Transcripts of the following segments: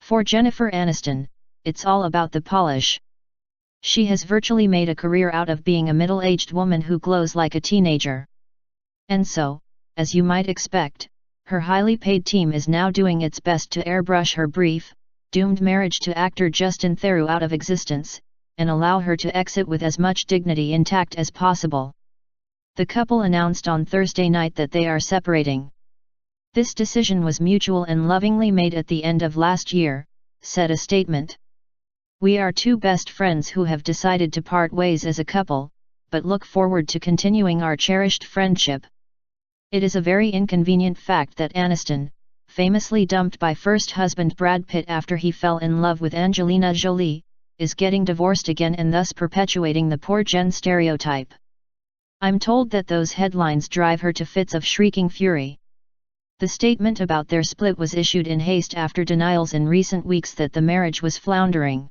For Jennifer Aniston, it's all about the polish. She has virtually made a career out of being a middle-aged woman who glows like a teenager. And so, as you might expect, her highly paid team is now doing its best to airbrush her brief, doomed marriage to actor Justin Theroux out of existence, and allow her to exit with as much dignity intact as possible. The couple announced on Thursday night that they are separating. This decision was mutual and lovingly made at the end of last year, said a statement. We are two best friends who have decided to part ways as a couple, but look forward to continuing our cherished friendship. It is a very inconvenient fact that Aniston, famously dumped by first husband Brad Pitt after he fell in love with Angelina Jolie, is getting divorced again and thus perpetuating the poor Jen stereotype. I'm told that those headlines drive her to fits of shrieking fury. The statement about their split was issued in haste after denials in recent weeks that the marriage was floundering.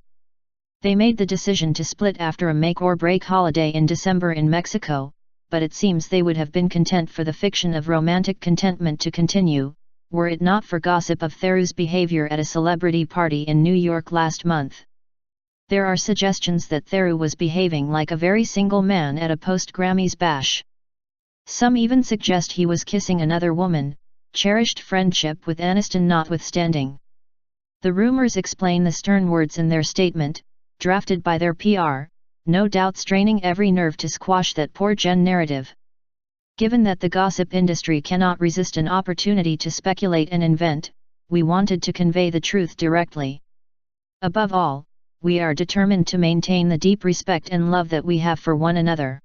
They made the decision to split after a make-or-break holiday in December in Mexico, but it seems they would have been content for the fiction of romantic contentment to continue, were it not for gossip of Theroux's behavior at a celebrity party in New York last month. There are suggestions that Theroux was behaving like a very single man at a post-Grammys bash. Some even suggest he was kissing another woman, cherished friendship with Aniston notwithstanding. The rumors explain the stern words in their statement, drafted by their PR, no doubt straining every nerve to squash that poor Jen narrative. Given that the gossip industry cannot resist an opportunity to speculate and invent, we wanted to convey the truth directly. Above all, we are determined to maintain the deep respect and love that we have for one another.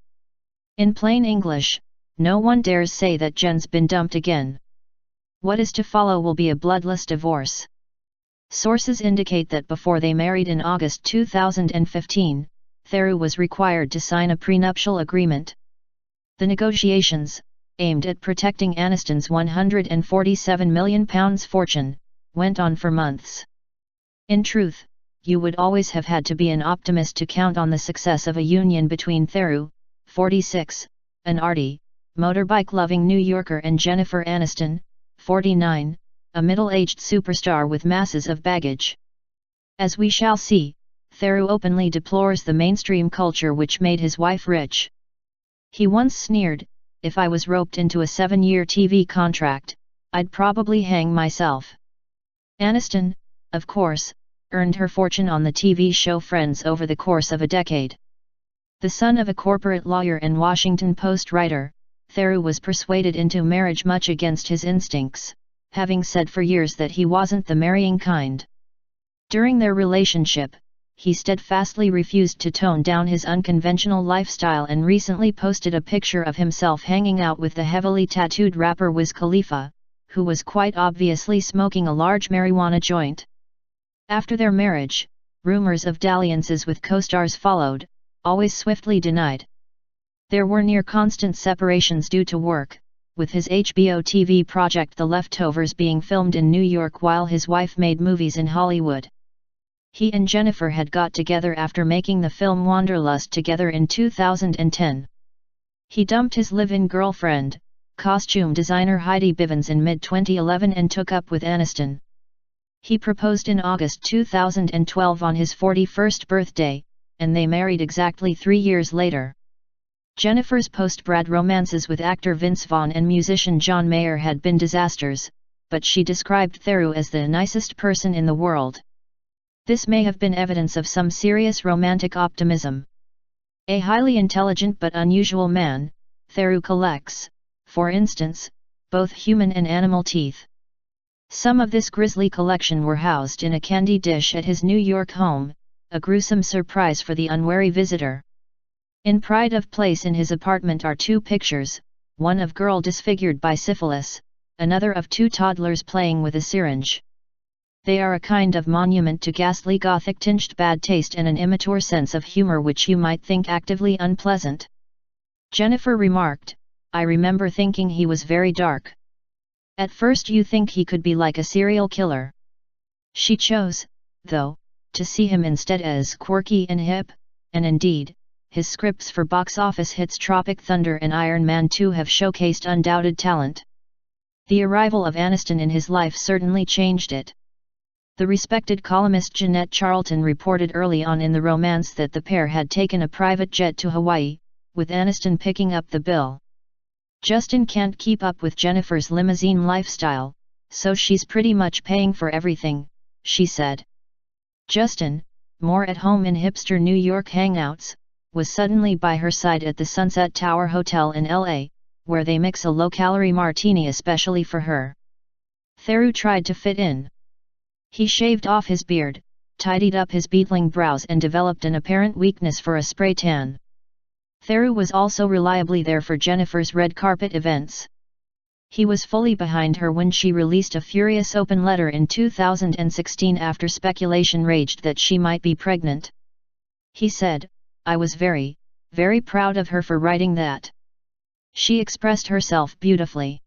In plain English, no one dares say that Jen's been dumped again. What is to follow will be a bloodless divorce. Sources indicate that before they married in August 2015, Theroux was required to sign a prenuptial agreement. The negotiations, aimed at protecting Aniston's £147 million fortune, went on for months. In truth, you would always have had to be an optimist to count on the success of a union between Theroux, 46, an arty, motorbike-loving New Yorker, and Jennifer Aniston, 49, a middle-aged superstar with masses of baggage. As we shall see, Theroux openly deplores the mainstream culture which made his wife rich. He once sneered, "If I was roped into a 7-year TV contract, I'd probably hang myself." Aniston, of course, earned her fortune on the TV show Friends over the course of a decade. The son of a corporate lawyer and Washington Post writer, Theroux was persuaded into marriage much against his instincts, having said for years that he wasn't the marrying kind. During their relationship, he steadfastly refused to tone down his unconventional lifestyle and recently posted a picture of himself hanging out with the heavily tattooed rapper Wiz Khalifa, who was quite obviously smoking a large marijuana joint. After their marriage, rumors of dalliances with co-stars followed, always swiftly denied. There were near-constant separations due to work, with his HBO TV project The Leftovers being filmed in New York while his wife made movies in Hollywood. He and Jennifer had got together after making the film Wanderlust together in 2010. He dumped his live-in girlfriend, costume designer Heidi Bivens, in mid-2011 and took up with Aniston. He proposed in August 2012 on his 41st birthday, and they married exactly 3 years later. Jennifer's post-Brad romances with actor Vince Vaughn and musician John Mayer had been disasters, but she described Theroux as the nicest person in the world. This may have been evidence of some serious romantic optimism. A highly intelligent but unusual man, Theroux collects, for instance, both human and animal teeth. Some of this grisly collection were housed in a candy dish at his New York home, a gruesome surprise for the unwary visitor. In pride of place in his apartment are 2 pictures, one of girl disfigured by syphilis, another of 2 toddlers playing with a syringe. They are a kind of monument to ghastly Gothic-tinged bad taste and an immature sense of humor which you might think actively unpleasant. Jennifer remarked, "I remember thinking he was very dark. At first you think he could be like a serial killer." She chose, though, to see him instead as quirky and hip, and indeed, his scripts for box office hits Tropic Thunder and Iron Man 2 have showcased undoubted talent. The arrival of Aniston in his life certainly changed it. The respected columnist Jeanette Charlton reported early on in the romance that the pair had taken a private jet to Hawaii, with Aniston picking up the bill. Justin can't keep up with Jennifer's limousine lifestyle, so she's pretty much paying for everything, she said. Justin, more at home in hipster New York hangouts, was suddenly by her side at the Sunset Tower Hotel in LA, where they mix a low-calorie martini especially for her. Theroux tried to fit in. He shaved off his beard, tidied up his beetling brows and developed an apparent weakness for a spray tan. Theroux was also reliably there for Jennifer's red carpet events. He was fully behind her when she released a furious open letter in 2016 after speculation raged that she might be pregnant. He said, "I was very, very proud of her for writing that. She expressed herself beautifully."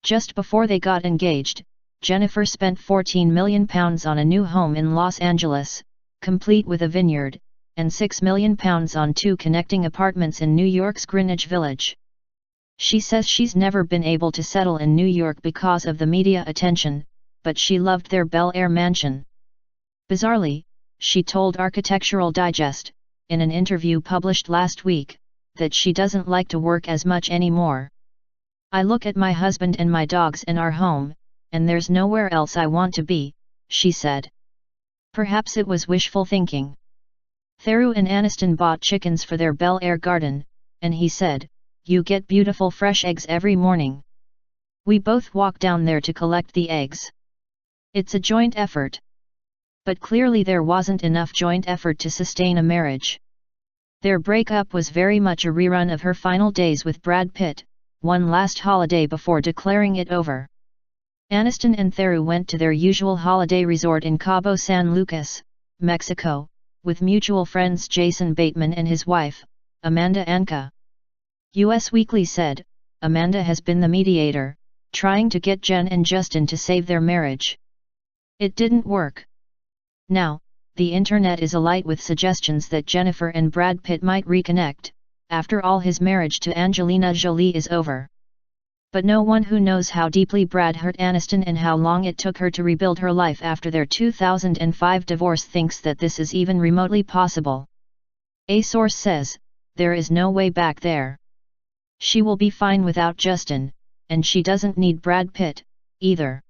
Just before they got engaged, Jennifer spent £14 million on a new home in Los Angeles, complete with a vineyard, and £6 million on 2 connecting apartments in New York's Greenwich Village. She says she's never been able to settle in New York because of the media attention, but she loved their Bel Air mansion. Bizarrely, she told Architectural Digest, in an interview published last week, that she doesn't like to work as much anymore. "I look at my husband and my dogs and our home, and there's nowhere else I want to be," she said. Perhaps it was wishful thinking. Theroux and Aniston bought chickens for their Bel Air garden, and he said, "You get beautiful fresh eggs every morning. We both walk down there to collect the eggs. It's a joint effort." But clearly there wasn't enough joint effort to sustain a marriage. Their breakup was very much a rerun of her final days with Brad Pitt, one last holiday before declaring it over. Aniston and Theroux went to their usual holiday resort in Cabo San Lucas, Mexico, with mutual friends Jason Bateman and his wife, Amanda Anka. US Weekly said, "Amanda has been the mediator, trying to get Jen and Justin to save their marriage. It didn't work." Now, the internet is alight with suggestions that Jennifer and Brad Pitt might reconnect, after all his marriage to Angelina Jolie is over. But no one who knows how deeply Brad hurt Aniston and how long it took her to rebuild her life after their 2005 divorce thinks that this is even remotely possible. A source says, "There is no way back there. She will be fine without Justin, and she doesn't need Brad Pitt, either."